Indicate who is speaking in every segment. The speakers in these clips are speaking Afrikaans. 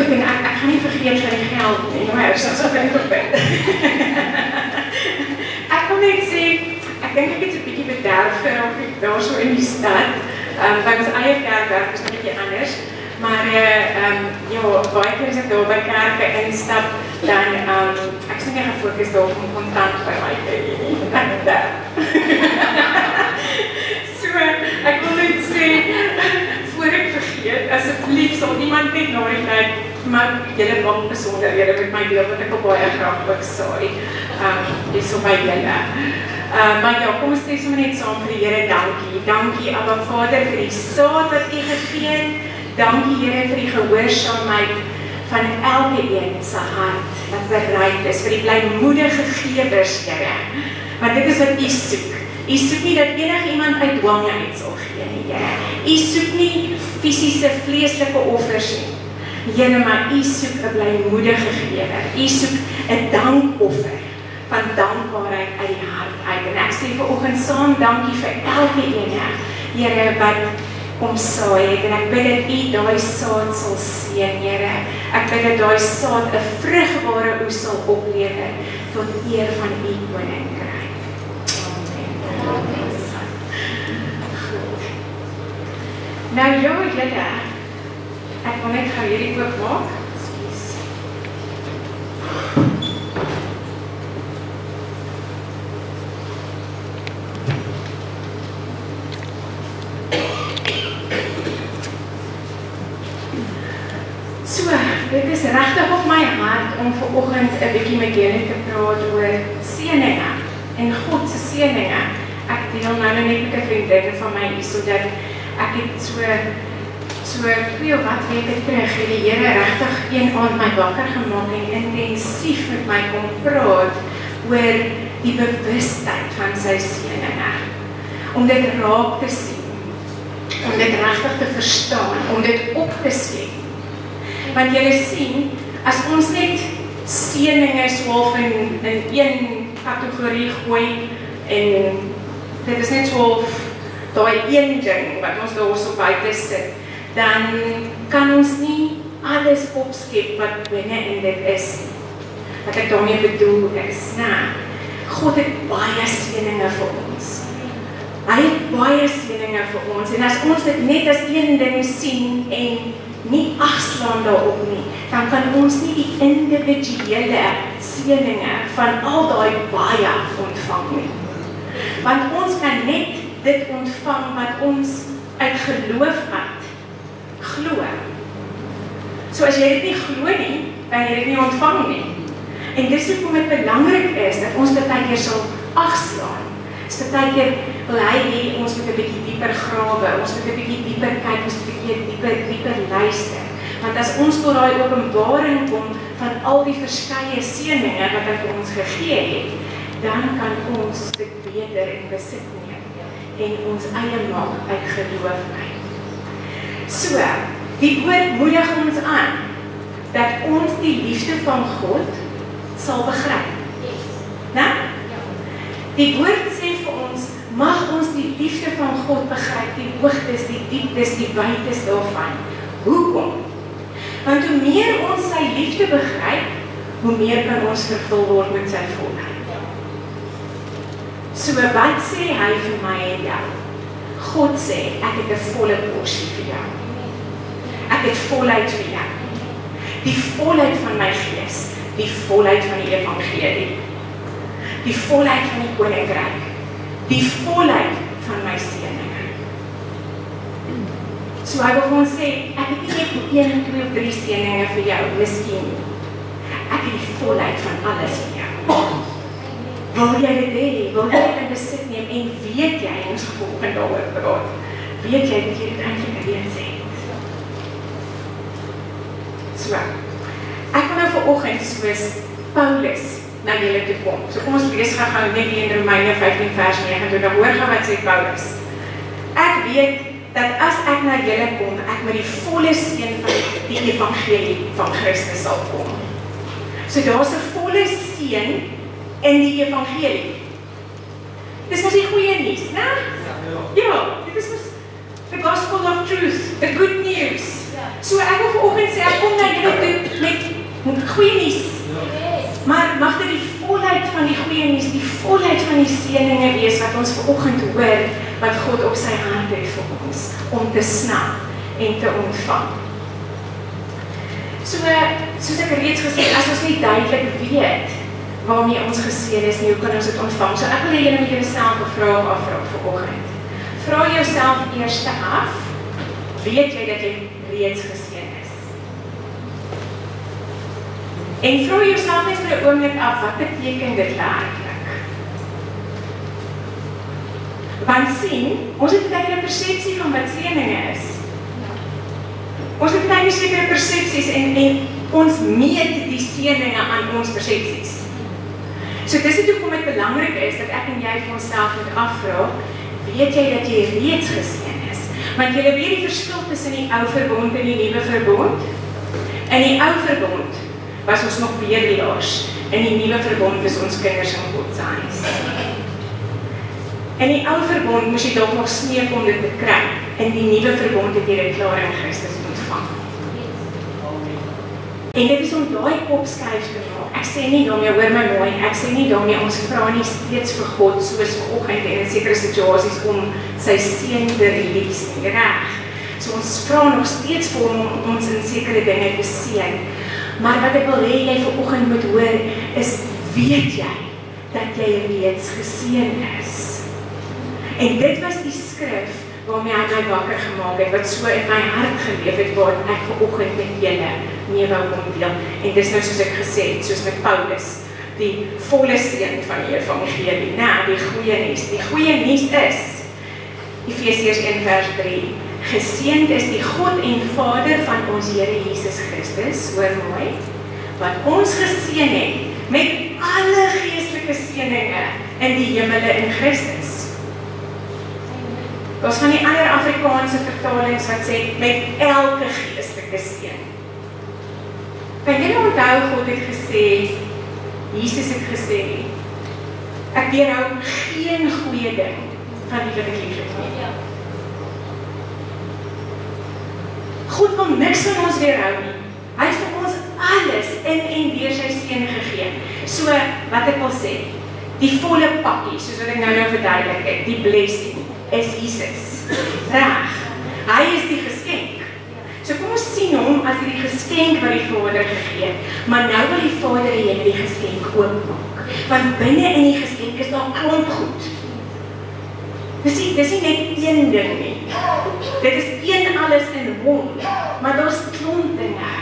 Speaker 1: goed, en ek gaan nie vergeet van die geld nie, maar so vind ek op dit. Ek wil net sê, ek dink ek het 'n bietjie bederf geraak daar so in die stad. By ons eie kerk werk is 'n bietjie anders, maar ja, baie keer as ek daar by kerke instap, dan ek is nie meer gefokus daarop om kontant by my te hê nie. So, ek wil net sê, voor ek vergeet, asseblief sal iemand net na die tyd, maar julle bank besonderhede met my deel, wat ek al baie graag ook saai, is so by julle. Maar ja, kom ons sê sommer net saam vir die Here dankie. Dankie, Abba Vader, vir die saad wat U gegee het. Dankie, Here, vir die gehoorsaamheid van elke een se hart wat bereid is, vir die blymoedige gewers, Here. Want dit is wat U soek. U soek nie dat enige iemand uit dwang uit sal gee nie, Here. U soek nie fisiese, vleeslike offers nie. Here, maar U soek 'n blymoedige gewer. U soek 'n dankoffer van dankbaarheid uit die hart uit. En ek sê vanoggend saam dankie vir elke een, Here, wat kom saai het. En ek bid dat U daai saad sal seën, Here. Ek bid dat daai saad 'n vrugbare oes sal oplewer tot eer van U koninkryk. Amen. Nou ja, julle, ek wil net gou hierdie oop maak. Ekskuus. So, dit is regtig op my hart om vanoggend 'n bietjie met julle te praat oor seëninge en God se seëninge. Ek deel nou net met 'n vriendin van my hier sodat ek het so 2 of wat weke terug het die Here regtig een aand my wakker gemaak en intensief met my kom praat oor die bewustheid van sy seëninge. Om dit raak te sien, om dit regtig te verstaan, om dit op te skep. Want julle sien, as ons net seëninge swaalf in een kategorie gooi en dit is net swaalf daai een ding wat ons daar so buite sit, dan kan ons nie alles opskep wat binne in dit is. Wat ek daarmee bedoel is, God het baie seëninge vir ons. Hy het baie seëninge vir ons en as ons dit net as een ding sien en nie agslaan daarop nie, dan kan ons nie die individuele seëninge van al daai baie ontvang nie. Want ons kan net dit ontvang wat ons uit geloof uit glo. So as jy dit nie glo nie, kan jy dit nie ontvang nie. En dis hoekom dit belangrik is dat ons baie keer sal agslaan. So baie keer wil hy hê ons moet 'n bietjie dieper grawe, ons moet 'n bietjie dieper kyk, ons moet 'n bietjie dieper luister. Want as ons tot daai openbaring kom van al die verskeie seëninge wat hy vir ons gegee het, dan kan ons dit beter in besit neem en ons eie maak uit geloof uit. So, die woord moedig ons aan dat ons die liefde van God sal begryp. Né? Die woord sê vir ons, mag ons die liefde van God begryp, die hoogtes, die dieptes, die wytes daarvan. Hoekom? Want hoe meer ons sy liefde begryp, hoe meer kan ons vervul word met sy volheid. So wat sê hy vir my en jou? God sê, ek het 'n volle porsie vir jou. Ek het volheid vir jou. Die volheid van my gees, die volheid van die evangelie, die volheid van die koninkryk, die volheid van my seëninge. So hy wil ons sê, ek het nie net 1, 2 of 3 seëninge vir jou, miskien. Ek het die volheid van alles vir jou. Wil jy dit hê? Wil jy dit in besit neem? En weet jy, ons volgende daaroor praat, weet jy dat jy dit eintlik reeds het? So, ek wil nou vanoggend soos Paulus na julle toe kom. So kom ons lees gou net in Romeine 15 vers 9, dan hoor gaan wat sê Paulus. Ek weet dat as ek na julle kom, ek met die volle seën van die evangelie van Christus sal kom. So daar's 'n volle seën in die evangelie. Dis mos die goeie nuus, né? Ja, dit is mos the gospel of truth, the good news. So ek wil vanoggend sê, ek kom na julle toe Goeie nuus. Maar mag dit die volheid van die goeie nuus, die volheid van die seëninge wees wat ons vanoggend hoor, wat God op sy hart het vir ons, om te snap en te ontvang. Soos ek reeds gesê het, as ons nie duidelik weet waarmee ons geseën is nie, hoe kan ons dit ontvang? So ek wil hê julle moet jouself 'n vraag afvra vanoggend. Vra jouself eers af, weet jy dat jy reeds geseën is? En vra jouself net vir 'n oomblik af, wat beteken dit werklik? Want sien, ons het baie 'n persepsie van wat seëninge is. Ons het baie sekere persepsies en ons meet die seëninge aan ons persepsies. So dis dit hoekom dit belangrik is dat ek en jy vir onsself moet afvra, weet jy dat jy reeds geseën is? Want jy weet die verskil tussen die ou verbond en die nuwe verbond? In die ou verbond was ons nog bedelaars, in die nuwe verbond is ons kinders in God se huis. In die ou verbond moes jy dalk nog smeek om dit te kry, in die nuwe verbond het jy dit klaar in Christus ontvang. En dit is om daai kopskuif te maak. Ek sê nie daarmee, hoor my mooi, ek sê nie daarmee ons vra nie steeds vir God soos vanoggend en in sekere situasies om sy seën te release nie, reg. So ons vra nog steeds vir hom om ons in sekere dinge te seën. Maar wat ek wil hê jy vanoggend moet hoor is, weet jy dat jy reeds geseën is? En dit was die skrif waarmee hy my wakker gemaak het, wat so in my hart geleef het, waar ek vanoggend met julle mee wou kom deel. En dis nou soos ek gesê het, soos met Paulus, die volle seën van die evangelie, die goeie nuus. Die goeie nuus is, Efesiërs 1 vers 3, geseënd is die God en Vader van ons Here Jesus Christus, hoor mooi, wat ons geseën het met alle geestelike seëninge in die hemele in Christus. Daar's van die ander Afrikaanse vertalings wat sê, met elke geestelike seën. Kan julle onthou, God het gesê, Jesus het gesê, ek weerhou geen goeie ding van die wat ek liefhet nie. God wil niks van ons weerhou nie. Hy het vir ons alles in en deur sy seën gegee. So, wat ek wil sê, die volle pakkie, soos wat ek nou verduidelik het, die blessing, is Jesus. Reg. Hy is die geskenk. So kom ons sien hom as die geskenk wat die Vader gegee het. Maar nou wil die Vader hê die geskenk oopmaak. Want binne in die geskenk is daar klomp goed. Dis nie net een ding nie. Dit is een alles in hom. Maar daar's klomp dinge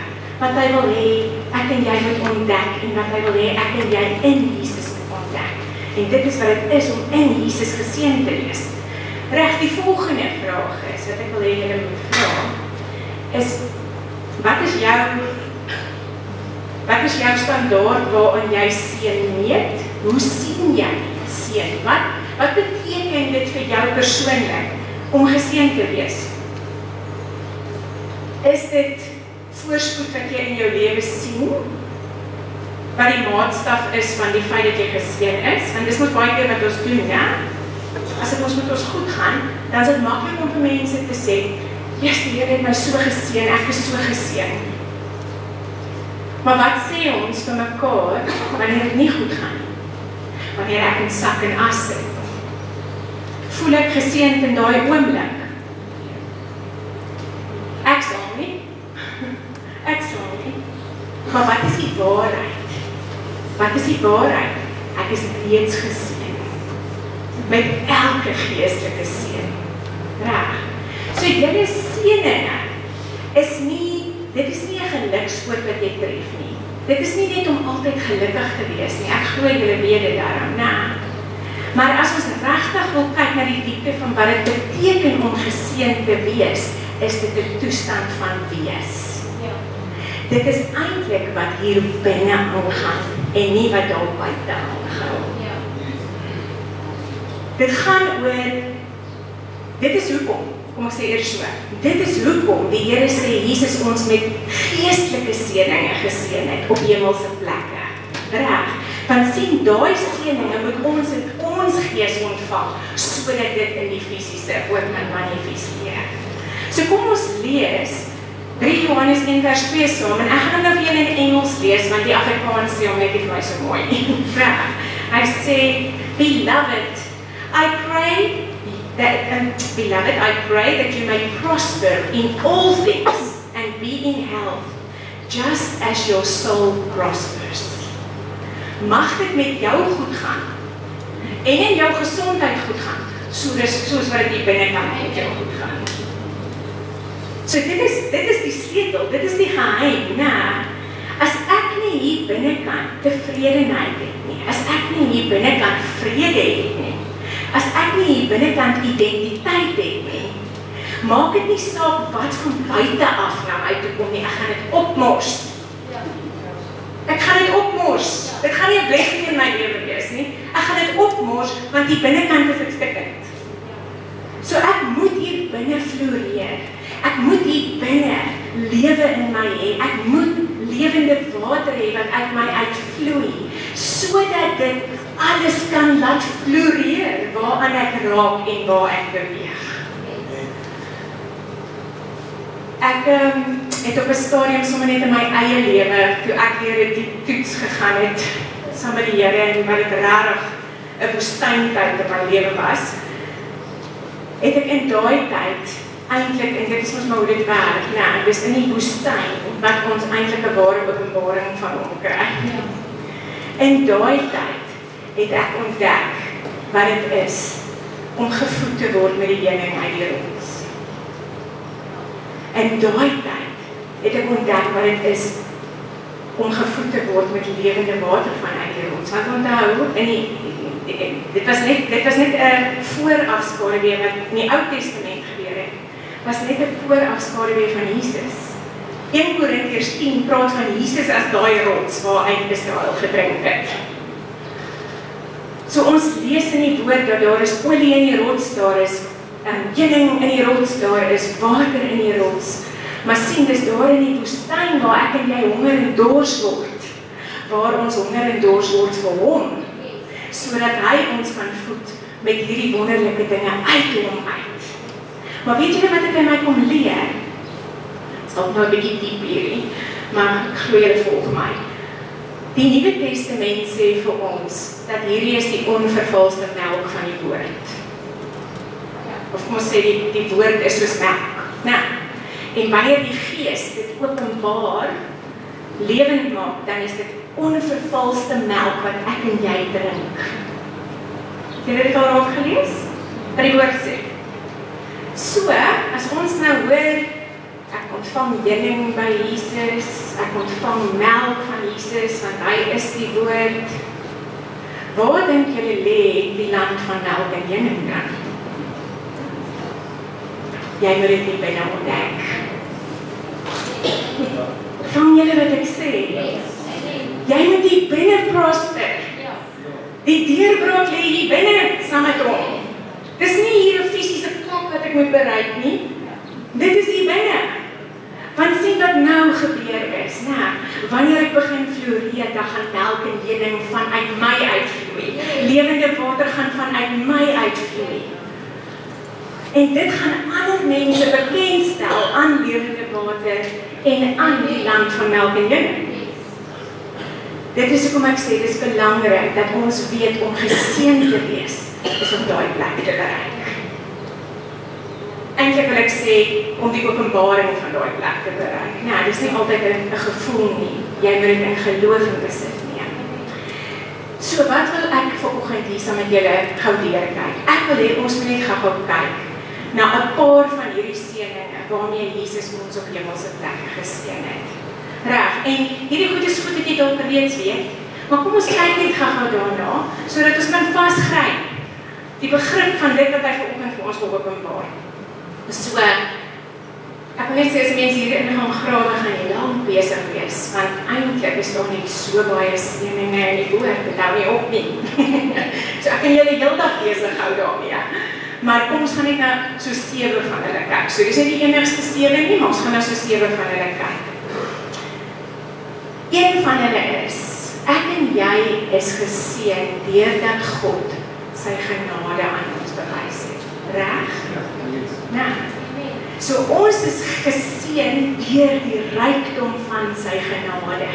Speaker 1: wat hy wil hê ek en jy moet ontdek en wat hy wil hê ek en jy in Jesus moet ontdek. En dit is wat dit is om in Jesus geseën te wees. Reg, die volgende vraag is, wat ek wil hê julle moet vra, is, wat is jou standaard waarin jy seën meet? Hoe sien jy seën? Wat beteken dit vir jou persoonlik om geseën te wees? Is dit voorspoed wat jy in jou lewe sien? Wat die maatstaf is van die feit dat jy geseën is? Want dis moet baie keer wat ons doen, ja? As dit ons met ons goed gaan, dan is dit maklik om vir mense te sê, yes, die Here het my so geseën, ek is so geseën. Maar wat sê ons vir mekaar wanneer dit nie goed gaan? Wanneer ek in sak en as sit? Voel ek geseënd in daai oomblik? Ek sal nie. Ek sal nie. Maar wat is die waarheid? Wat is die waarheid? Ek is reeds geseën. Met elke geestelike seën. Reg. So julle seëninge is nie, dit is nie 'n geluksvoort wat jy tref nie. Dit is nie net om altyd gelukkig te wees nie. Ek glo julle weet dit daarom, né? Maar as ons regtig wil kyk na die diepte van wat dit beteken om geseën te wees, is dit 'n toestand van wees. Ja. Dit is eintlik wat hier binne aangaan en nie wat daar buite aangaan. Dit gaan oor, dit is hoekom, kom ek sê eers so, dit is hoekom die Here sê Jesus ons met geestelike seëninge geseën het op hemelse plekke. Reg, want sien, daai seëninge moet ons in ons gees ontvang, sodat dit in die fisiese ook kan manifesteer. So kom ons lees 3 Johannes 1 vers 2 saam, en ek gaan hom nou vir julle in Engels lees, want die Afrikaans sê hom net nie vir my so mooi nie. Hy sê, Beloved, I pray that you may prosper in all things and be in health, just as your soul prospers. Mag dit met jou goed gaan, en in jou gesondheid goed gaan, soos wat dit binnekant met jou goed gaan. So dit is die sleutel, dit is die geheim, nee. As ek nie hier binnekant tevredenheid het nie, as ek nie hier binnekant vrede het nie, as ek nie hier binnekant identiteit het nie, maak dit nie saak wat van buite af na my toe kom nie, ek gaan dit opmors. Ek gaan dit opmors. Dit gaan nie 'n blessing in my lewe wees nie. Ek gaan dit opmors, want die binnekant is ek stikkend. So ek moet hier binne floreer. Ek moet hier binne lewe in my hê. Ek moet lewende water hê wat uit my uitvloei, sodat dit alles kan laat floreer waaraan ek raak en waar ek beweeg. Ek het op 'n stadium sommer net in my eie lewe, toe ek deur die toets gegaan het, saam met die Here en wat dit regtig 'n woestyntyd in my lewe was, het ek in daai tyd eintlik, en dit is mos maar hoe dit werk, nee, dis in die woestyn wat ons eintlik 'n ware openbaring van hom kry. In daai tyd het ek ontdek wat dit is om gevoed te word met die heuning uit die rots. In daai tyd het ek ontdek wat dit is om gevoed te word met lewende water vanuit die rots. Want onthou, dit was net 'n voorafskaduwee wat in die Ou Testament gebeur het. Was net 'n voorafskaduwee van Jesus. 1 Korintiërs 10 praat van Jesus as daai rots waaruit Israel gedrink het. So ons lees in die woord dat daar is olie in die rots, daar is heuning in die rots, daar is water in die rots. Maar sien, dis daar in die woestyn waar ek en jy honger en dors word, waar ons honger en dors word vir hom, sodat hy ons kan voed met hierdie wonderlike dinge uit hom uit. Maar weet julle wat ek by my kom leer? Stap nou 'n bietjie diep hierdie, maar ek glo julle volg my. Die Nuwe Testament sê vir ons dat hierdie is die onvervalste melk van die woord. Of kom ons sê die woord is soos melk. Nou, en wanneer die Gees dit openbaar, lewend maak, dan is dit onvervalste melk wat ek en jy drink. Het jy dit al raak gelees? Wat die woord sê. So, as ons nou hoor, ek ontvang heuning by Jesus, ek ontvang melk van Jesus, want hy is die woord. Waar dink julle lê die land van melk en heuning dan? Jy moet dit nie byna ontdek. Vang julle wat ek sê? Jy moet die binne prosper. Die deurbraak lê hier binne saam met hom. Dis nie hier 'n fisiese klok wat ek moet bereik nie. Dit is hier binne. Want sien wat nou gebeur is, né? Wanneer ek begin floreer, dan gaan melk en heuning vanuit my uitvloei. Lewende water gaan vanuit my uitvloei. En dit gaan ander mense bekendstel aan lewende water en aan die land van melk en heuning. Dit is hoekom ek sê, dit is belangrik dat ons weet om geseën te wees, is om daai plek te bereik. Eintlik wil ek sê, om die openbaring van daai plek te bereik. Nou, dit is nie altyd 'n gevoel nie. Jy moet dit in geloof en besit neem. So wat wil ek vanoggend hier saam met julle gou deurkyk? Ek wil hê ons moet net gou kyk na 'n paar van hierdie seëninge waarmee Jesus ons op hemelse plekke geseën het. Reg, en hierdie goed is goed dat jy dalk reeds weet, maar kom ons kyk net gou daarna, sodat ons kan vasgryp die begrip van dit wat hy vanoggend vir ons wil openbaar. So, ek wil net sê as mense hierin gaan grawe, gaan jy lank besig wees, want eintlik is daar net so baie seëninge in die woord, dit hou nie op nie. So ek kan julle heeldag besig hou daarmee. Maar kom ons gaan net nou so 7 van hulle kyk. So dis nie die enigste 7 nie, maar ons gaan nou so 7 van hulle kyk. Een van hulle is, ek en jy is geseën deurdat God sy genade aan ons bewys het. Reg? Nou, So ons is geseën deur die rykdom van sy genade.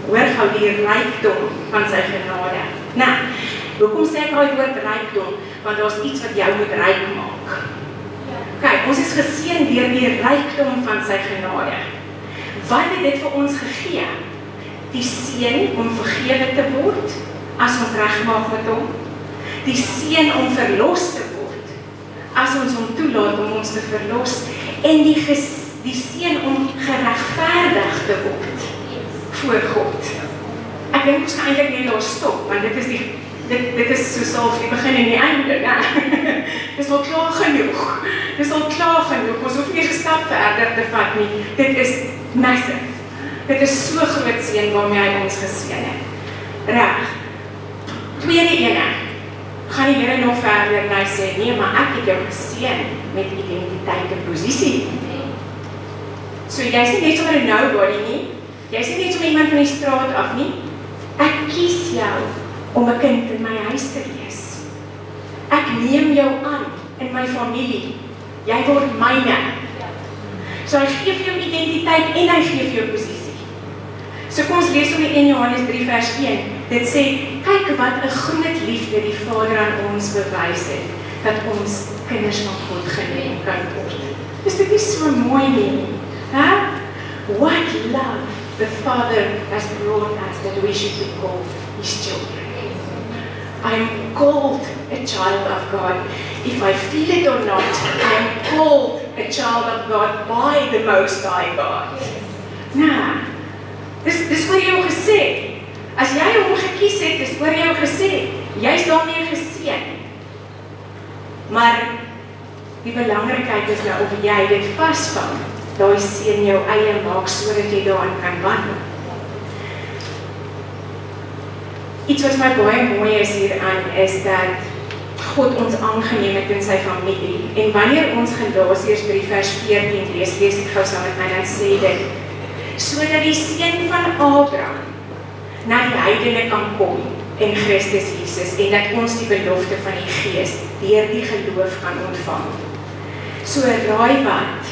Speaker 1: Hoor gou die rykdom van sy genade. Nou, hoekom sê ek daai woord rykdom? Want daar's iets wat jou moet ryk maak. Kyk, ons is geseën deur die rykdom van sy genade. Wat het dit vir ons gegee? Die seën om vergewe te word as ons regmaak met hom. Die seën om verlos te word as ons hom toelaat om ons te verlos. En die seën om geregverdig te word voor God. Ek dink ons kan eintlik net daar stop, want dit is soos half die begin en die einde, né? Dis al klaar genoeg. Dis al klaar genoeg. Ons hoef nie 'n stap verder te vat nie. Dit is massive. Dit is so groot seën waarmee hy ons geseën het. Reg. Tweede ene. Gaan die Here nog verder en hy sê, nee, maar ek het jou geseën met identiteit en posisie. So jy's nie net sommer 'n nobody nie. Jy's nie net sommer iemand van die straat af nie. Ek kies jou om 'n kind in my huis te wees. Ek neem jou aan in my familie. Jy word myne. So hy gee vir jou identiteit en hy gee vir jou posisie. So kom ons lees om in 1 Johannes 3 vers 1. Dit sê, kyk wat 'n groot liefde die Vader aan ons bewys het, dat ons kinders van God genoem kan word. Is dit nie so mooi nie? Huh? What love the Father has brought us that we should be called His children. I am called a child of God. If I feel it or not, I am called a child of God by the Most High God. Nou, dis oor jou gesê. As jy hom gekies het, dis oor jou gesê. Jy's daarmee geseën. Maar die belangrikheid is nou of jy dit vasvang. Daai seën jou eie maak sodat jy daarin kan wandel. Iets wat my baie mooi is hieraan is dat God ons aangeneem het in sy familie. En wanneer ons Galasiërs 3 vers 14 lees ek gou saam met my, dan sê dit, sodat die seën van Abraham na die heidene kan kom in Christus Jesus en dat ons die belofte van die Gees deur die geloof kan ontvang. So raai wat,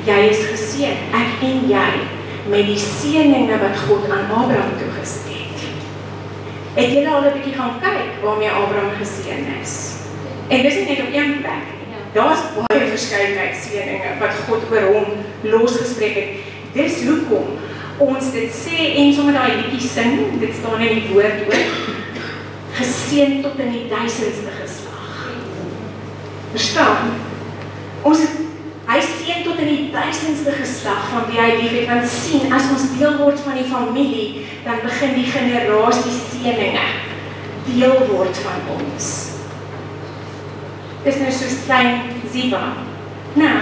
Speaker 1: jy is geseën, ek en jy, met die seëninge wat God aan Abraham toegesê het. Het julle al 'n bietjie gaan kyk waarmee Abraham geseën is? En dis nie net op een plek nie. Daar's baie verskeidenheid seëninge wat God oor hom losgespreek het. Dis hoekom ons dit sê en sommer daai liedjie sing, dit staan in die woord ook, geseën tot in die 1000ste geslag. Verstaan? Hy seën tot in die 1000ste geslag van wie hy liefhet, want sien, as ons deel word van die familie, dan begin die generasie seëninge deel word van ons. Dis nou soos klein Ziva. Nou,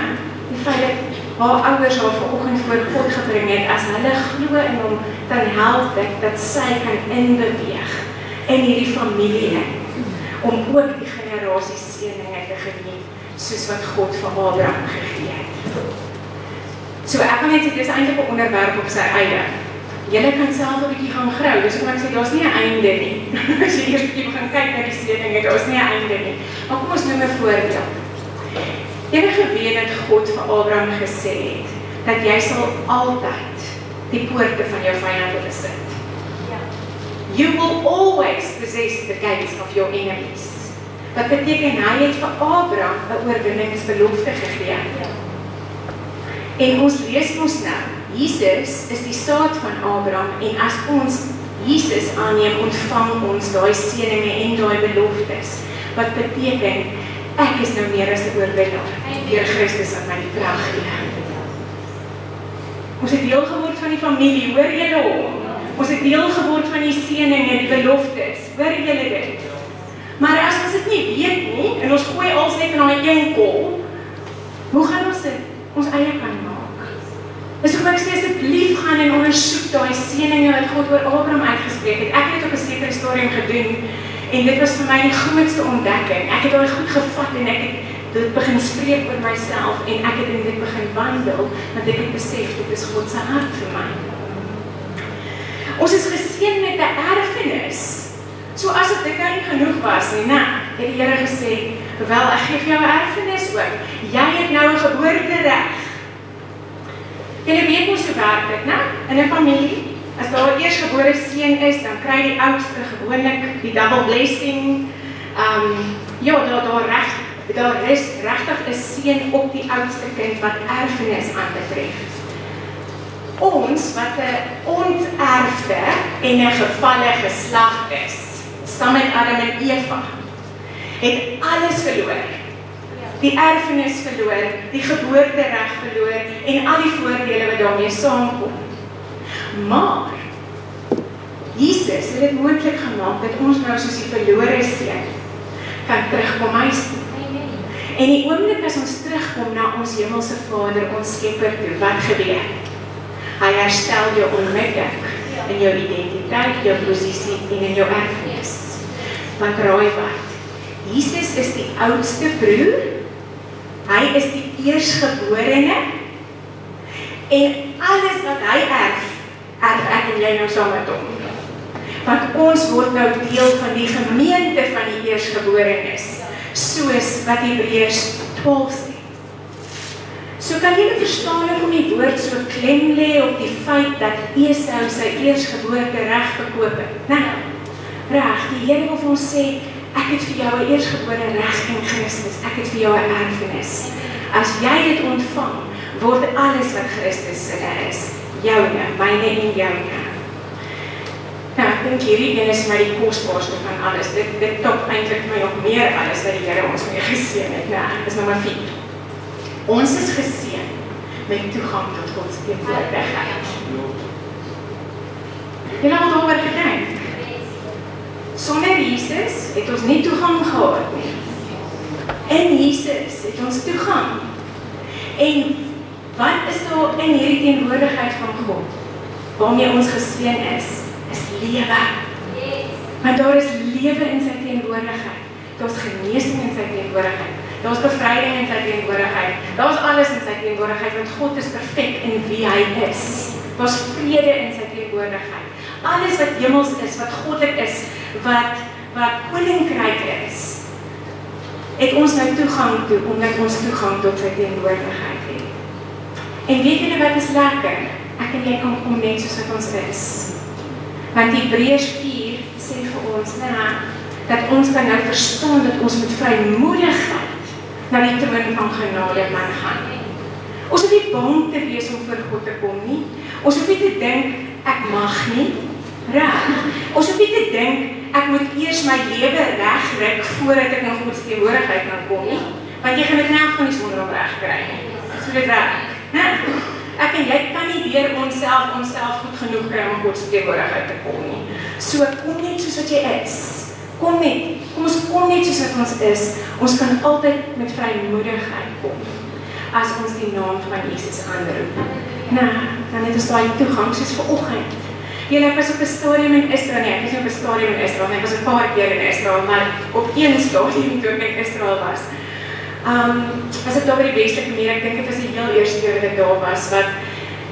Speaker 1: die feit dat haar ouers haar vanoggend voor God gebring het, as hulle glo in hom, dan help dit dat sy kan inbeweeg in hierdie familie, om ook die generasie seëninge te geniet, soos wat God vir Abraham gegee het. So ek kan net sê, dit is eintlik 'n onderwerp op sy eie. Julle kan self 'n bietjie gaan grou, dis hoekom ek sê, daar's nie 'n einde nie. As jy eers 'n bietjie begin kyk na die seëninge, daar's nie 'n einde nie. Maar kom ons noem 'n voorbeeld. Julle geweet dat God vir Abraham gesê het, dat jy sal altyd die poorte van jou vyande besit. You will always possess the gates of your enemies. Wat beteken, hy het vir Abraham 'n oorwinningsbelofte gegee. En ons lees mos nou, Jesus is die saad van Abraham, en as ons Jesus aanneem, ontvang ons daai seëninge en daai beloftes. Wat beteken, ek is nou meer as 'n oorwinnaar deur Christus wat my die krag gee. Ons het deel geword van die familie, hoor julle hom? Ons het deel geword van die seëninge, die beloftes, hoor julle dit? Maar as ons dit nie weet nie, en ons gooi alles net in daai een kol, hoe gaan ons dit ons eie kan maak? Dis hoekom ek sê, asseblief gaan en ondersoek daai seëninge wat God oor Abraham uitgespreek het. Ek het dit op 'n sekere stadium gedoen, en dit was vir my die grootste ontdekking. Ek het daai goed gevat en ek het dit begin spreek oor myself, en ek het in dit begin wandel, want ek het besef, dit is God se hart vir my. Ons is geseën met 'n erfenis. So as dit nou nie genoeg was nie, het die Here gesê, wel, ek gee vir jou 'n erfenis oom, jy het nou 'n geboortereg. Julle weet mos hoe werk dit, né? In 'n familie, as daar 'n eersgebore seun is, dan kry die oudste gewoonlik die double blessing. Ja, daar is regtig 'n seën op die oudste kind wat erfenis aanbetref. Ons wat 'n onterfde en 'n gevalle geslag is, saam met Adam en Eva, het alles verloor. Die erfenis verloor, die geboortereg verloor en al die voordele wat daarmee saamkom. Maar Jesus het dit moontlik gemaak dat ons nou soos die verlore seun kan terugkom huis toe. En die oomblik as ons terugkom na ons hemelse Vader, ons Skepper toe, wat gebeur? Hy herstel jou onmiddellik in jou identiteit, jou posisie en in jou erfenis. Want raai wat? Jesus is die oudste broer, hy is die eersgeborene, en alles wat hy erf ek en jy nou saam met hom. Want ons word nou deel van die gemeente van die eersgeborenes, soos wat Hebreërs 12 sê. So kan jy verstaan hoekom die woord so klem lê op die feit dat Esau sy eersgeboorte reg verkoop het. Nou, reg, die Here wil vir ons sê, ek het vir jou 'n eersgebore reg in Christus, ek het vir jou 'n erfenis. As jy dit ontvang, word alles wat Christus sinne is, joune, myne en joune. Nou, ek dink hierdie een is my die kosbaarste van alles. Dit top eintlik vir my nog meer alles wat die Here ons mee geseën het. Nou, dis nommer 4. Ons is geseën met toegang tot God se teenwoordigheid. Jy het daaroor gedink? Sonder Jesus het ons nie toegang gehad nie. In Jesus het ons toegang. En wat is daar in hierdie teenwoordigheid van God? Waarmee ons geseën is lewe. Want daar is lewe in sy teenwoordigheid. Daar is genesing in sy teenwoordigheid. Daar is bevryding in sy teenwoordigheid. Daar is alles in sy teenwoordigheid, want God is perfek in wie hy is. Daar is vrede in sy teenwoordigheid. Alles wat hemels is, wat goddelik is, wat koninkryk is, het ons nou toegang toe, omdat ons toegang tot sy teenwoordigheid het. En weet julle wat is lekker? Ek en jy kan kom net soos wat ons is. Want Hebreërs 4 sê vir ons, dat ons kan nou verstaan dat ons met vrymoedigheid na die troon van genade kan gaan. Ons hoef nie bang te wees om voor God te kom nie. Ons hoef nie te dink, ek mag nie. Reg. Ons hoef nie te dink, ek moet eers my lewe regryk voordat ek in God se teenwoordigheid kan kom nie. Want jy gaan dit nou van die sonder om reg kry nie. So dit reg. Ek en jy kan nie deur onsself goed genoeg kry om God se teenwoordigheid te kom nie. So kom net soos wat jy is. Kom net. Kom net soos wat ons is. Ons kan altyd met vrymoedigheid kom. As ons die naam van Jesus aanroep. Dan het ons daai toegang soos vanoggend. Ek was op 'n stadium in Israel, ek was nie op 'n stadium in Israel, ek was 'n paar keer in Israel, maar op een stadium toe ek in Israel was ek daar by die Westelike Meer, ek dink dit was die heel eerste keer wat ek daar was, wat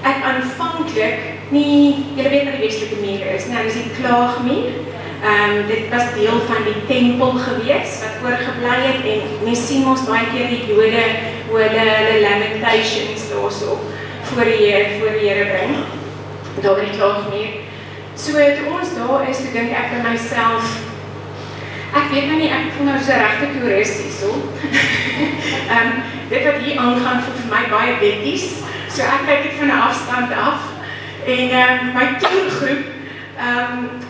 Speaker 1: ek aanvanklik nie, julle weet wat die Westelike Meer is, dis die Klaagmuur. Dit was deel van die tempel gewees, wat oorgebly het, en mens sien ons baie keer die Jode, hoe hulle lamentations daarso voor die Here bring, daar by die Klaagmuur. So, toe ons daar is, toe dink ek by myself, ek weet nou nie, ek voel nou so regte toerist hierso. Dit wat hier aangaan voel vir my baie wetties, so ek kyk dit van 'n afstand af. En my toergroep,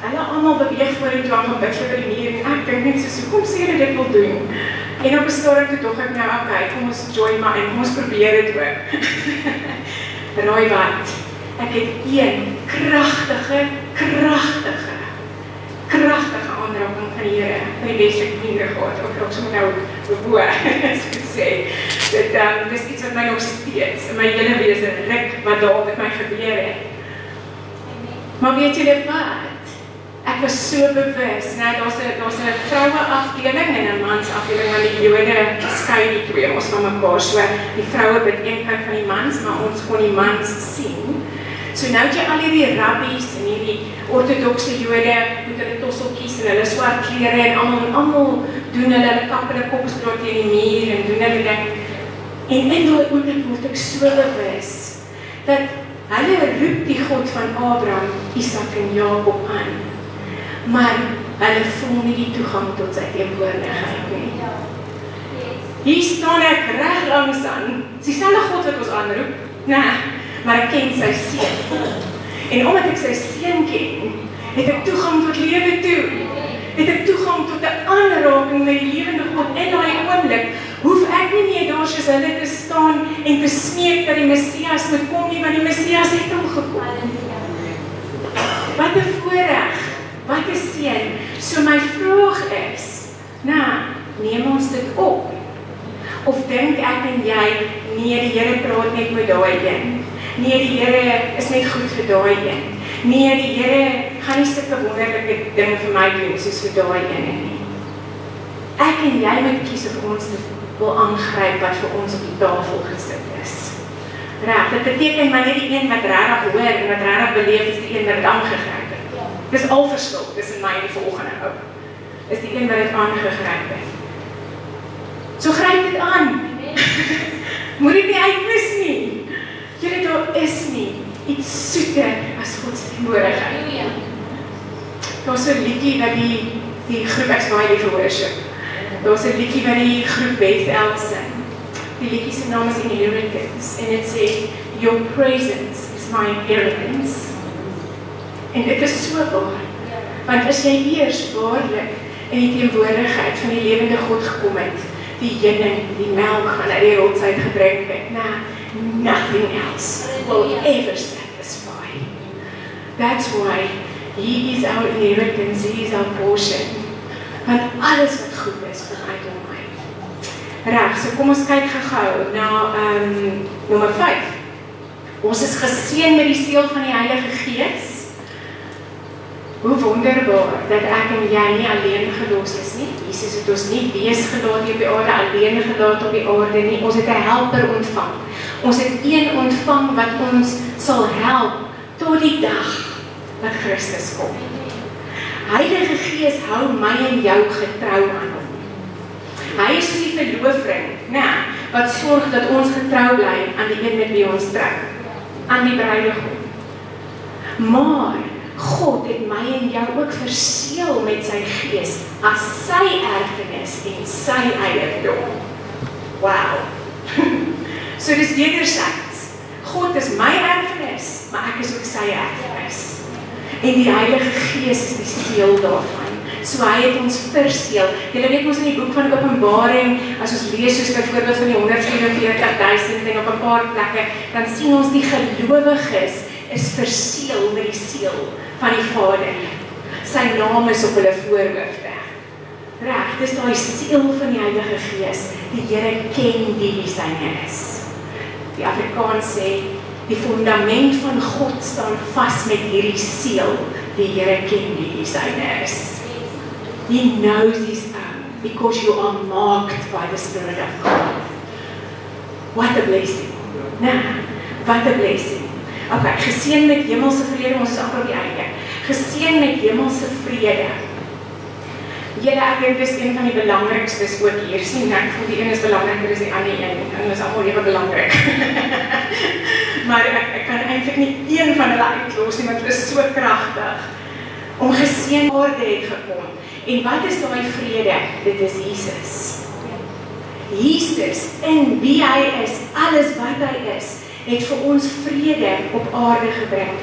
Speaker 1: hulle almal beweeg vorentoe aan bid vir die muur, en ek dink net so, kom sê hulle dit wil doen. En op 'n stadium toe dog ek nou, okay, kom ons join maar en kom ons probeer dit ook. Raai wat? Ek het een kragtige aanraking van die Here, van die Westelike Meer gehad, ook sommer nou bewoe, as ek het sê. Dit is iets wat my nog steeds, in my hele wese ruk, wat daar met my gebeur het. Maar weet julle wat? Ek was so bewus, daar's 'n vroue afdeling en 'n mans afdeling, want die Jode skei die twee ons van mekaar, so die vroue bid een kant van die mans, maar ons kon die mans sien. So nou het jy al hierdie rabbies en hierdie ortodokse Jode met hulle tosseltjies en hulle swart klere en almal doen hulle kap hulle kopstraat teen die muur en doen hulle ding. En in daai oomblik word ek so bewus dat hulle roep die God van Abraham, Isak en Jakob aan, maar hulle voel nie die toegang tot sy teenwoordigheid nie. Hier staan ek reg langs aan, dis dieselfde God wat ons aanroep, maar ek ken sy seun. En omdat ek sy seun ken, het ek toegang tot lewe toe. Het ek toegang tot 'n aanraking met die lewende God. In daai oomblik hoef ek nie meer daar soos hulle te staan en te smeek dat die Messias moet kom nie, want die Messias het al gekom. Wat 'n voorreg, wat 'n seën. So my vraag is, neem ons dit op? Of dink ek en jy, nee, die Here praat net met daai een. Nee, die Here is net goed vir daai een. Nee, die Here gaan nie sulke wonderlike dinge vir my doen soos vir daai een nie. Ek en jy moet kies of ons wil aangryp wat vir ons op die tafel gesit is. Reg, dit beteken maar net die een wat regtig hoor en wat regtig beleef is die een wat dit aangegryp het. Dis al verskil tussen my en die volgende ou. Is die een wat dit aangegryp het. So gryp dit aan. Moet dit nie uitmis nie. Julle, daar is nie iets soeter as God se teenwoordigheid. Daar's so 'n liedjie wat die groep ek's baie lief vir worship. Daar's 'n liedjie wat die groep Bethel sing. Die liedjie se naam is Inheritance en dit sê Your presence is my inheritance. En dit is so waar. Want as jy eers waarlik in die teenwoordigheid van die lewende God gekom het, die heuning, die melk gaan uit die rots uitgebring het, nothing else will ever satisfy. That's why He is our inheritance, He is our portion. Want alles wat goed is, kom uit hom uit. Reg, so kom ons kyk gou na nommer 5. Ons is geseën met die seël van die Heilige Gees. Hoe wonderbaar dat ek en jy nie alleen gelos is nie. Jesus het ons nie wees gelaat op die aarde, alleen gelaat op die aarde nie. Ons het 'n helper ontvang. Ons het een ontvang wat ons sal help tot die dag wat Christus kom. Heilige Gees hou my en jou getrou aan hom. Hy is soos die verloofring, wat sorg dat ons getrou bly aan die een met wie ons trou, aan die bruidegom. Maar God het my en jou ook verseël met sy Gees as sy erfenis en sy eiendom. Wow. So dis wederzijds. God is my erfenis, maar ek is ook sy erfenis. En die Heilige Gees is die seël daarvan. So hy het ons verseël. Julle weet mos in die boek van Openbaring, as ons lees soos byvoorbeeld van die 144.000 en op 'n paar plekke, dan sien ons die gelowiges is verseël met die seël van die Vader. Sy naam is op hulle voorhoofde. Reg, dis daai seël van die Heilige Gees. Die Here ken die wie syne is. Die Afrikaans sê, die fundament van God staan vas met hierdie seël. Die Here ken die wie syne is. He knows his own because you are marked by the Spirit of God. What a blessing. Wat 'n blessing. Okay, geseën met hemelse vrede, ons is amper op die einde. Geseën met hemelse vrede. Julle, ek dink dis een van die belangrikstes ook hier. Sien, ek voel die een is belangriker as die ander een, en is almal even belangrik. Maar ek kan eintlik nie een van hulle uitlos nie, want dit is so kragtig. Om geseën aarde het gekom. En wat is daai vrede? Dit is Jesus. Jesus, in wie hy is, alles wat hy is, het vir ons vrede op aarde gebring.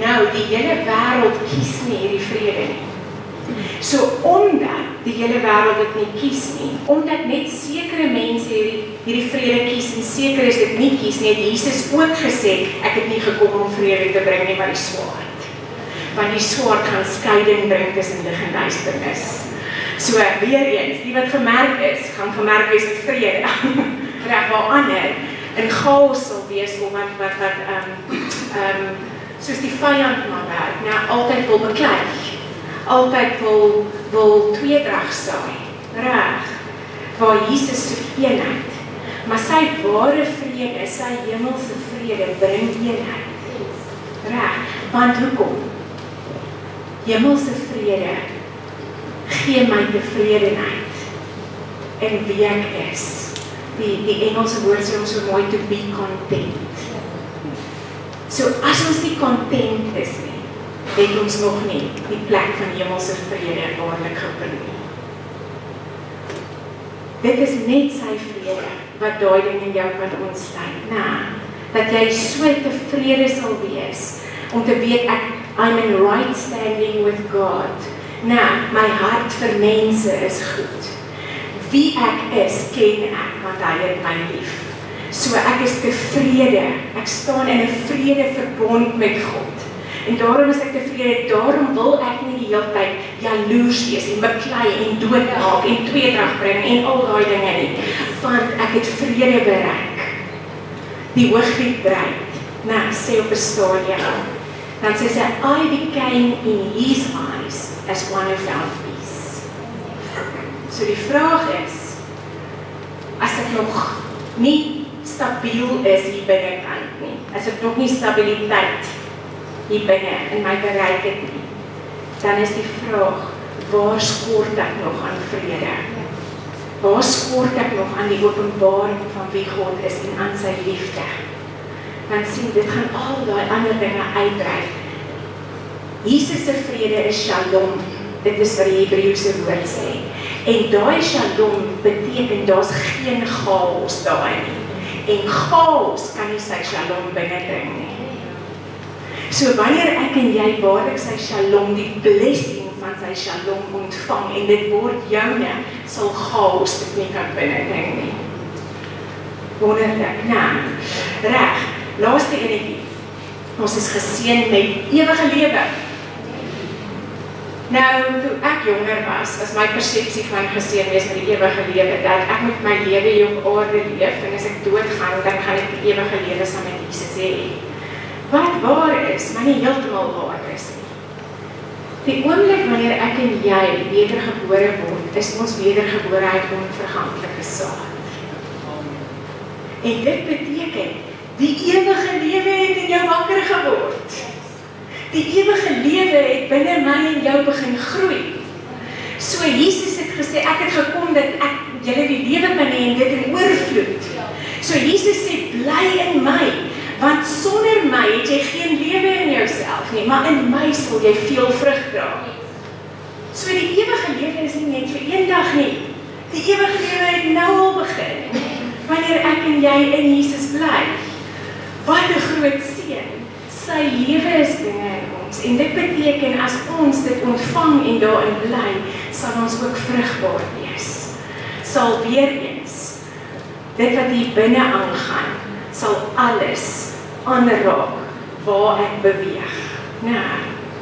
Speaker 1: Nou, die hele wêreld kies nie hierdie vrede nie. So, omdat die hele wêreld dit nie kies nie, omdat net sekere mense hierdie vrede kies en sekeres dit nie kies nie, het Jesus ook gesê, ek het nie gekom om vrede te bring nie, maar die swaard. Want die swaard gaan skeiding bring tussen lig en duisternis. So, weer eens, die wat gemerk is, gaan gemerk wees met vrede. Reg, waar ander in chaos sal wees, of wat soos die vyand maar werk, altyd wil beklei, altyd wil tweedrag saai, reg, waar Jesus soek eenheid, maar sy ware vrede, sy hemelse vrede, bring eenheid, reg, want hoekom? Hemelse vrede gee my tevredenheid in wie ek is. die Engelse woord sê ons so mooi, to be content. So as ons nie content is nie, het ons nog nie die plek van hemelse vrede waarlik gevind nie. Dit is net sy vrede wat daai ding in jou kan ontsluit. Dat jy so tevrede sal wees om te weet I'm in right standing with God. My hart vir mense is goed. Wie ek is, ken ek, want hy het my lief. So ek is tevrede, ek staan in 'n vrede verbond met God. En daarom is ek tevrede, daarom wil ek nie die hele tyd jaloers wees en beklei en doodmaak en tweedrag bring en al daai dinge nie, want ek het vrede bereik. Die Hooglied breek, sê op 'n stadium, dan sê sy, I became in his eyes as one who found peace. So die vraag is, as ek nog nie stabiel is hier binnekant nie, as ek nog nie stabiliteit hier binne in my bereik het nie, dan is die vraag, waar skort ek nog aan vrede? Waar skort ek nog aan die openbaring van wie God is en aan sy liefde? Want sien, dit gaan al daai ander dinge uitdryf. Jesus se vrede is shalom. Dit is wat die Hebreëse woord sê. En daai shalom beteken daar's geen chaos daai nie. En chaos kan nie sy shalom binnendring nie. So wanneer ek en jy waarlik sy shalom, die blessing van sy shalom ontvang en dit word joune, sal chaos dit nie kan binnendring nie. Wonderlik, reg, laaste enetjie. Ons is geseën met ewige lewe. Toe ek jonger was my persepsie van geseën wees met die ewige lewe, dat ek moet my lewe hier op aarde leef, en as ek doodgaan, dan gaan ek die ewige lewe saam met Jesus hê. Wat waar is, maar nie heeltemal waar is nie. Die oomblik wanneer ek en jy wedergebore word, is ons wedergebore uit onverganklike saad. En dit beteken, die ewige lewe het in jou wakker geword. Die ewige lewe het binne my en jou begin groei. So Jesus het gesê, ek het gekom dat julle die lewe kan hê en dit in oorvloed. So Jesus sê, bly in my, want sonder my het jy geen lewe in jouself nie, maar in my sal jy veel vrug dra. So die ewige lewe is nie net vir eendag nie. Die ewige lewe het nou al begin, wanneer ek en jy in Jesus bly. Wat 'n groot seën. Sy lewe is binne in ons, en dit beteken as ons dit ontvang en daarin bly, sal ons ook vrugbaar wees. Sal weer eens, dit wat hier binne aangaan, sal alles aanraak waar ek beweeg.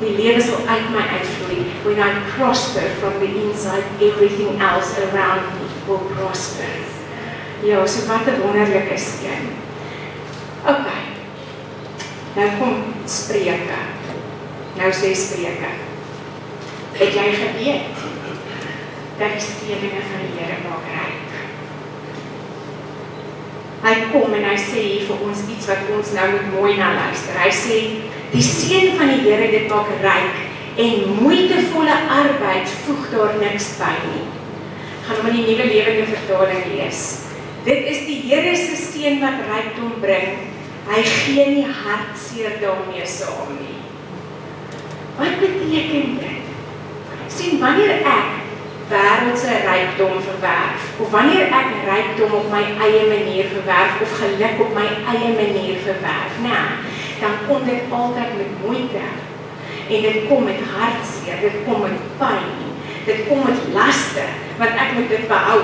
Speaker 1: Die lewe sal uit my uitvloei. When I prosper from the inside, everything else around me will prosper. Ja, so wat 'n wonderlike seën. OK. Nou kom Spreuke. Nou sê Spreuke. Het jy geweet dat die stedelinge van die Here maak ryk? Hy kom en hy sê hier vir ons iets wat ons nou moet mooi na luister. Hy sê, die seën van die Here dit maak ryk en moeitevolle arbeid voeg daar niks by nie. Gaan hom in die Nuwe Lewende Vertaling lees. Dit is die Here se seën wat rykdom bring. Hy gee nie hartseer daarmee saam nie. Wat beteken dit? Sien, wanneer ek wêreldse rykdom verwerf, of wanneer ek rykdom op my eie manier verwerf, of geluk op my eie manier verwerf, dan kom dit altyd met moeite. En dit kom met hartseer, dit kom met pyn, dit kom met laste, want ek moet dit behou.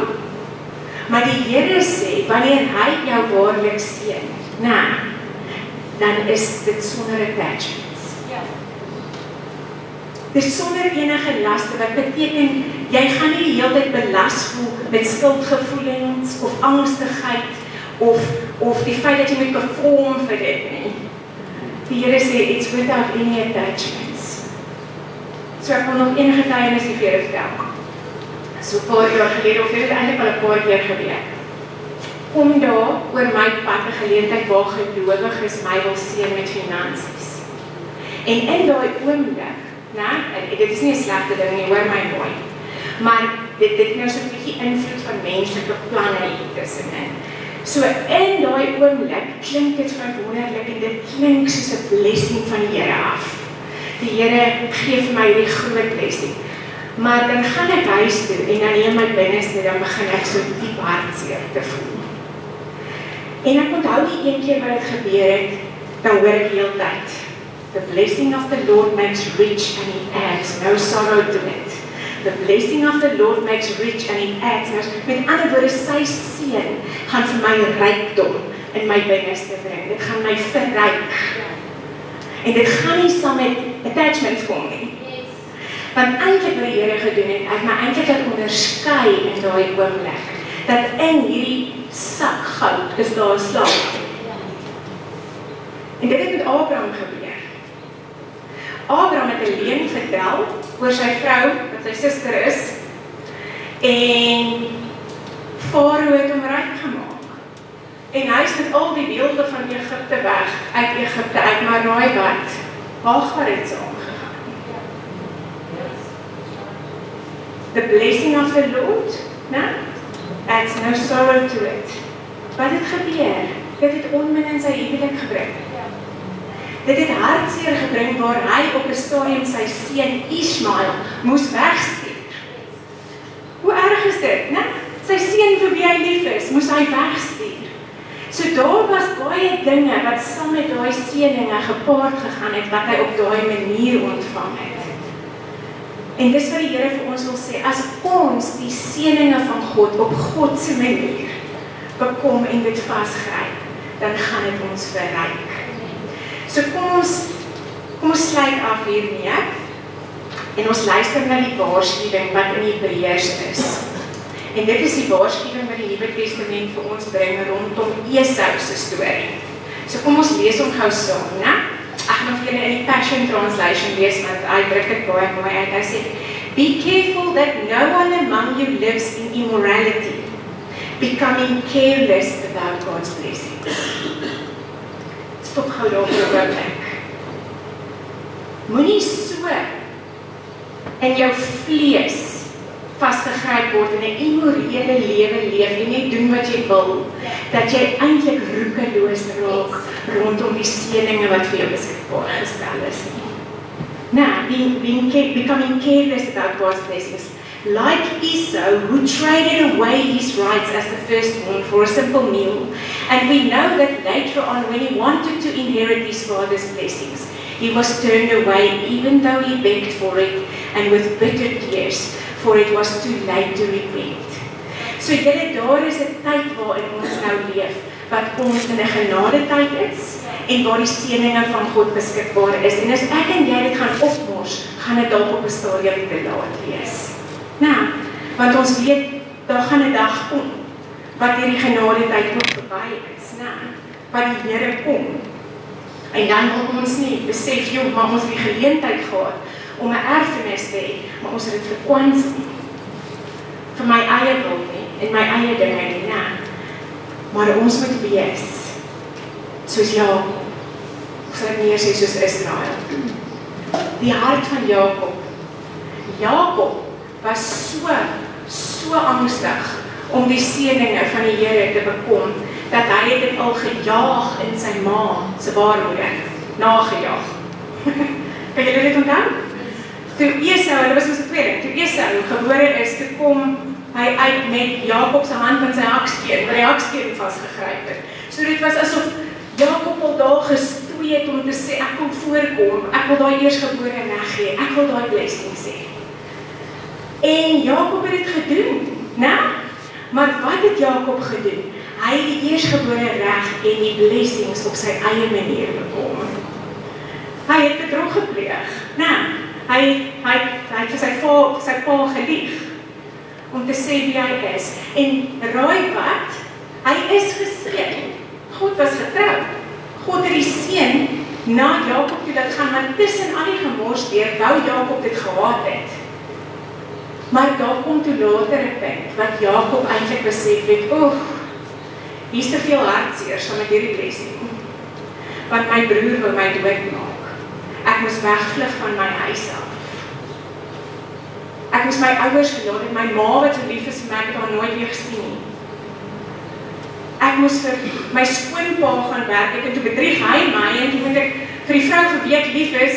Speaker 1: Maar die Here sê, wanneer hy jou waarlik seën, dan is dit sonder attachments. Dit is sonder enige laste, wat beteken, jy gaan nie die hele tyd belas voel met skuldgevoelens, of angstigheid, of die feit dat jy moet perform vir dit nie. Die Here sê, it's without any attachments. So ek wil nog enige getuienis vir julle vertel. So 'n paar jaar gelede, of dit eintlik al 'n paar keer gebeur. Kom daar oor my pad 'n geleentheid waar gelowiges my wil seën met finansies. En in daai oomblik, dit is nie 'n slegte ding nie, hoor my mooi. Maar dit nou so 'n bietjie invloed van menslike planne hier tussenin. So in daai oomblik klink dit vir my wonderlik en dit klink soos 'n blessing van die Here af. Die Here gee vir my hierdie groot blessing. Maar dan gaan ek huis toe en dan in my binneste dan begin ek so diep hartseer te voel. En ek onthou die een keer wat dit gebeur het, dan hoor ek die hele tyd. The blessing of the Lord makes rich and he adds no sorrow to it. The blessing of the Lord makes rich and he adds no. Met ander woorde, sy seën gaan vir my rykdom in my binneste bring. Dit gaan my verryk. En dit gaan nie saam met attachments kom nie. Want eintlik wat die Here gedoen het, hy het my eintlik laat onderskei in daai oomblik. Dat in hierdie sak goud is daar 'n slaap. En dit het met Abraham gebeur. Abraham het 'n leuen vertel oor sy vrou, wat sy suster is, en Farao het hom ryk gemaak. En hy is met al die weelde van Egipte weg, uit Egipte uit, maar raai wat? Hagar het saamgegaan. The blessing of the Lord, adds no sorrow to it. Wat het gebeur? Dit het onmin in sy huwelik gebring. Dit het hartseer gebring waar hy op 'n stadium sy seun Ismael moes wegstuur. Hoe erg is dit, né? Sy seun vir wie hy lief is, moes hy wegstuur. So daar was baie dinge wat saam met daai seëninge gepaard gegaan het wat hy op daai manier ontvang het. En dis wat die Here vir ons wil sê, as ons die seëninge van God op God se manier bekom en dit vasgryp, dan gaan dit ons verryk. So kom ons sluit af hiermee en ons luister na die waarskuwing wat in Hebreërs is. En dit is die waarskuwing wat die Nuwe Testament vir ons bring rondom Esau se storie. So kom ons lees hom gou saam, né? Ek gaan vir julle in die Passion Translation lees, want hy druk dit baie mooi uit. Hy sê, "Be careful that no one among you lives in immorality, becoming careless about God's blessings." Stop gou daar vir 'n oomblik. Moenie so in jou vlees vasgegryp word en 'n immorele lewe leef en net doen wat jy wil, dat jy eintlik roekeloos raak rondom die seëninge wat vir jou beskikbaar gestel is. Now, becoming careless about God's blessings, like Esau, who traded away his rights as the firstborn for a simple meal. And we know that later on, when he wanted to inherit his father's blessings, he was turned away, even though he begged for it, and with bitter tears, for it was too late to repent. So julle, daar is 'n tyd waarin ons nou leef, wat ons in 'n genadetyd is, en waar die seëninge van God beskikbaar is. En as ek en jy dit gaan opmors, gaan dit dalk op 'n stadium te laat wees. Nou, want ons weet, daar gaan 'n dag kom, wat hierdie genadetyd ook verby is, wat die Here kom. En dan wil ons nie besef, joh, maar ons het die geleentheid gehad om 'n erfenis te hê, maar ons het dit verkwans nie. Vir my eie wil nie, en my eie dinge nie, maar ons moet wees, soos Jakob, of sal ek meer sê soos Israel. Die hart van Jakob. Jakob was so angstig om die seëninge van die Here te bekom, dat hy dit al gejaag in sy ma se baarmoeder, nagejaag. Kan julle dit onthou? Toe Esau, hulle was ons tweede, toe Esau gebore is, toe kom hy uit met Jakob se hand in sy hakskeen, waar die hakskeen vasgegryp het. So dit was asof Jakob al daar gestoei het om te sê, ek wil voorkom, ek wil daai eersgebore weggee, ek wil daai blessing sê. En Jakob het dit gedoen, maar wat het Jakob gedoen? Hy het die eersgebore reg en die blessings op sy eie manier bekom. Hy het bedrog gepleeg, hy het vir sy pa gelieg, om te sê wie hy is. En raai wat? Hy is geseën. God was getrou. God het die seën na Jakob toe dat gaan, maar tussen al die gemors deur, wou Jakob dit gehaat het. Maar daar kom toe later 'n punt, wat Jakob eintlik besef het, hier is te veel hartseer saam met hierdie blessing, want my broer wil my doodmaak. Ek moes wegvlug van my huis af. Ek moes my ouers verlaat en my ma wat so lief is vir my, ek het haar nooit weer gesien nie. Ek moes vir my skoonpa gaan werk, en toe bedrieg hy my, en toe moet ek vir die vrou vir wie ek lief is,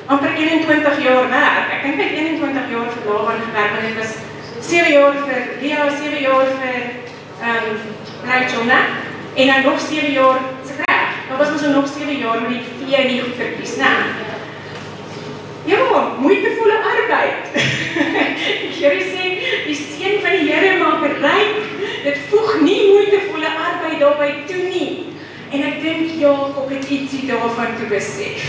Speaker 1: amper 21 jaar werk. Ek dink ek 21 jaar vir Laban gewerk, want dit was 7 jaar vir Lea, 7 jaar vir Rachel, né? En dan nog 7 jaar se reg. Dan was ons nog 7 jaar met die vee en die goedertjies, né? Ja, moeitevolle arbeid. Die Here sê, die seën van die Here maak ryk. Dit voeg nie moeitevolle arbeid daarbey toe nie. En ek dink Jakob het ietsie daarvan te besef.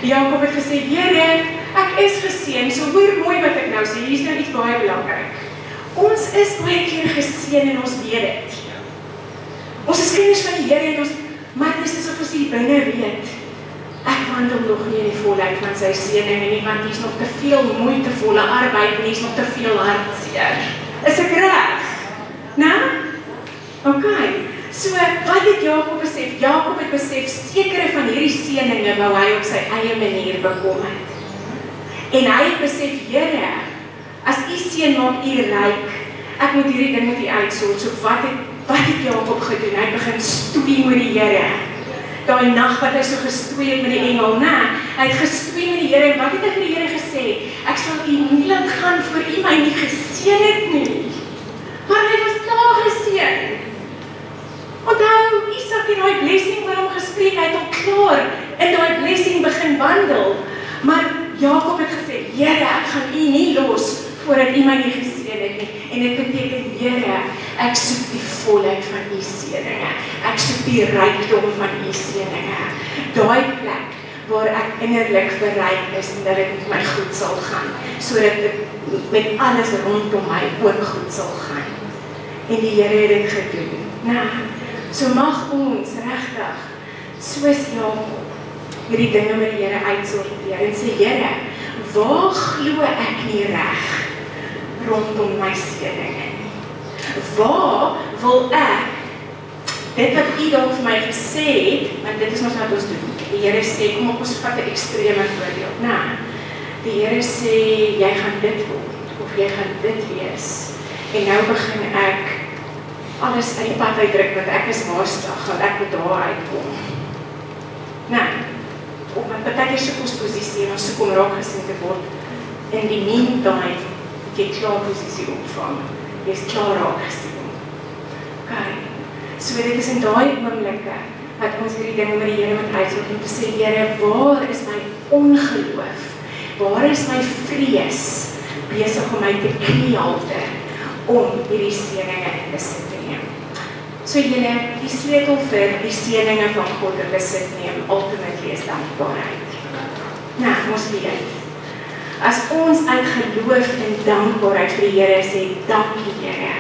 Speaker 1: Jakob het gesê, Here, ek is geseën, so hoor mooi wat ek nou sê, hier is nou iets baie belangrik. Ons is baie keer geseën en ons weet dit. Ons is kinders van die Here en ons, maar dit is asof ons hier binne weet. Ek wandel nog nie in die volheid van sy seëning nie, want hier is nog te veel moeitevolle arbeid en hier is nog te veel hartseer. Is ek reg? Nou? OK. So, wat het Jakob besef? Jakob het besef, sekere van hierdie seëninge wou hy op sy eie manier bekom het. En hy het besef, Here, as U seën maak U ryk, ek moet hierdie ding met U uitsort. So wat het Jakob gedoen? Hy begin stoei met die Here. Daai nag wat hy so gestoei het met die engel, né? Hy het gestoei met die Here, en wat het hy vir die Here gesê? Ek sal U nie laat gaan voor U my nie geseën het nie. Maar hy was klaar geseën. Onthou, Isak het daai blessing vir hom gespreek, hy het al klaar in daai blessing begin wandel. Maar Jakob het gesê, Here, ek gaan U nie los voordat U my nie geseën het nie. En dit beteken, Here, ek soek die volheid van U seëninge. Ek soek die rykdom van U seëninge. Daai plek waar ek innerlik verryk is en dat dit met my goed sal gaan, sodat dit met alles rondom my ook goed sal gaan. En die Here het dit gedoen. Nou, so mag ons regtig, soos Jakob, hierdie dinge met die Here uitsorteer en sê, Here, waar glo ek nie reg rondom my seëninge nie? Waar wil ek dit wat U dalk vir my gesê het, want dit is ons wat ons doen. Die Here sê, kom op, ons vat 'n extreme voorbeeld. Nou, die Here sê, jy gaan dit word, of jy gaan dit wees. En nou begin ek alles uit die pad uitdruk, want ek is haastig, want ek moet daar uitkom. Nou, op my partykeer soek ons posisie, en ons soek om raak gesien te word. In die meantime, het jy klaar posisie opvang. Jy is klaar raak gesien. OK. So dit is in daai oomblikke, wat ons hierdie dinge met die Here moet uitsoek, om te sê, Here, waar is my ongeloof? Waar is my vrees besig om my te kniehalter om hierdie seëninge in besit te neem? So julle, die sleutel vir die seëninge van God in besit neem, ultimately is dankbaarheid. Nou, ons weet, as ons uit geloof en dankbaarheid vir die Here sê, dankie Here,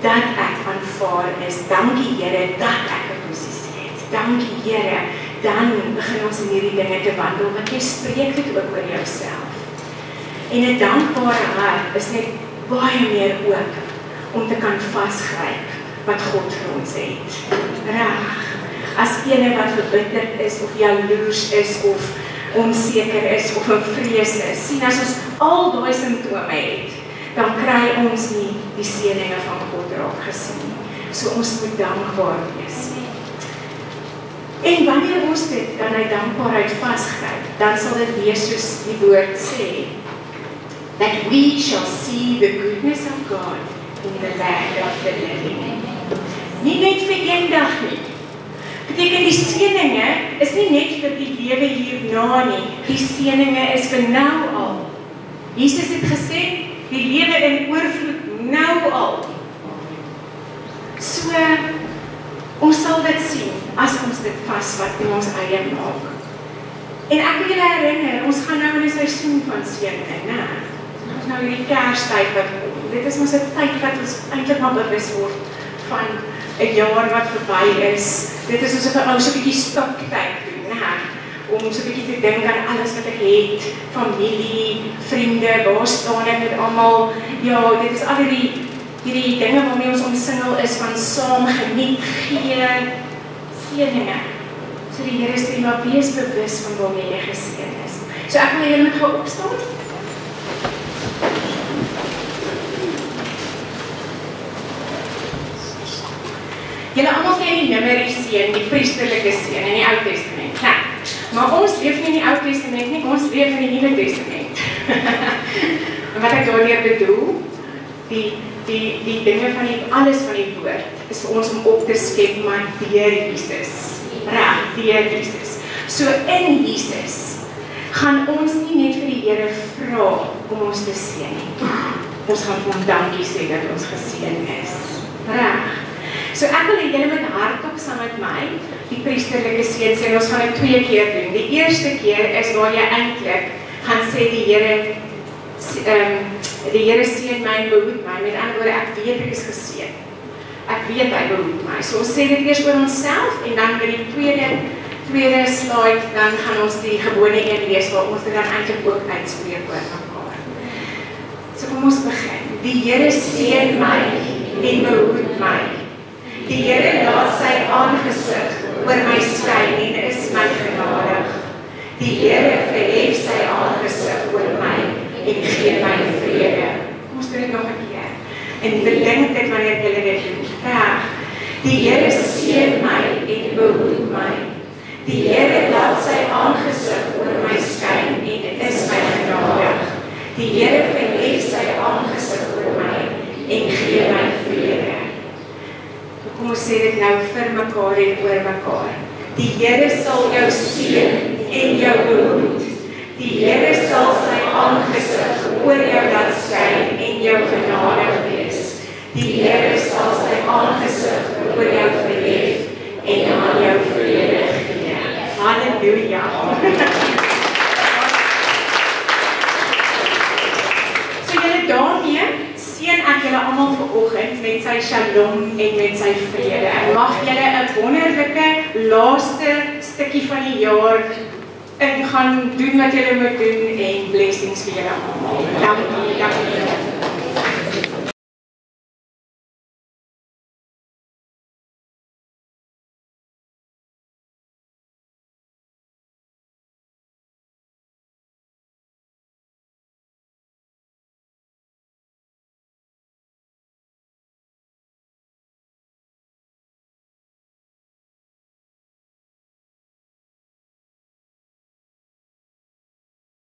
Speaker 1: dat ek aanvaar is, dankie Here, dat ek 'n posisie het, dankie Here, dan begin ons in hierdie dinge te wandel, want jy spreek dit ook oor jouself. En 'n dankbare hart is net baie meer oop om te kan vasgryp wat God vir ons het. Reg. As ene wat verbitterd is, of jaloers is, of onseker is, of 'n vrees is, sien as ons al daai simptome het, dan kry ons nie die seëninge van God raak gesien. So ons moet dankbaar wees. En wanneer ons dit dan uit dankbaarheid vasgryp, dan sal dit wees soos die woord sê, that we shall see the goodness of God in the land of the living. Nie net vir eendag nie. Beteken die seëninge is nie net vir die lewe hierna nie. Die seëninge is vir nou al. Jesus het gesê, die lewe in oorvloed nou al. So, ons sal dit sien, as ons dit vasvat en ons eie maak. En ek wil julle herinner, ons gaan nou in 'n seisoen van seëninge, né? Ons nou hierdie Kerstyd wat kom. Dit is ons 'n tyd wat ons eintlik maar bewus word van 'n jaar wat verby is. Dit is asof ons so 'n bietjie stoktyd doen, né? Om so 'n bietjie te dink aan alles wat ek het, familie, vriende, waar staan ek met almal? Ja, dit is al hierdie dinge waarmee ons omsingel is van saam geniet, gee, seëninge. So die Here sê, maar wees bewus van waarmee jy geseën is. So ek wil julle met gou opstaan. Julle almal ken die nummerie seën, die priesterlike seën in die Ou Testament. Nou, maar ons leef nie in die Ou Testament nie, ons leef in die Nuwe Testament. En wat ek daarmee bedoel, die dinge van alles van die woord is vir ons om op te skep, maar deur Jesus. Reg, deur Jesus. So in Jesus gaan ons nie net vir die Here vra om ons te seën nie. Ons gaan vir hom dankie sê dat ons geseën is. Reg. So ek wil hê julle moet hardop saam met my die priesterlike seën sê. Ons gaan dit 2 keer doen. Die eerste keer is waar jy eintlik gaan sê die Here seën my en behoed my. Met ander woorde, ek weet ek is geseën. Ek weet hy behoed my. So ons sê dit eers oor onsself en dan by die tweede slide dan gaan ons die gewone een lees waar ons dit dan eintlik ook uitspreek oor mekaar. So kom ons begin. Die Here seën my en behoed my. Die Here laat sy aangesig oor my skyn en is my genadig. Die Here verhef sy aangesig oor my en gee my vrede. Kom ons doen dit nog 'n keer. En bedink dit wanneer jy dit doen. Reg. Die Here seën my en behoed my. Die Here laat sy aangesig oor my skyn en is my genadig. Die Here verhef sy aangesig oor my en gee my vrede. Kom ons sê dit nou vir mekaar en oor mekaar. Die Here sal jou seën en jou behoed. Die Here sal sy aangesig oor jou laat skyn en jou genadig wees. Die Here sal sy aangesig oor jou verhef en aan jou vrede gee. Halleluja. So julle daarmee seën ek julle almal vanoggend met sy shalom en met sy vrede. En mag julle 'n wonderlike laaste stukkie van die jaar gaan doen wat julle moet doen en blessings vir julle almal. Dankie.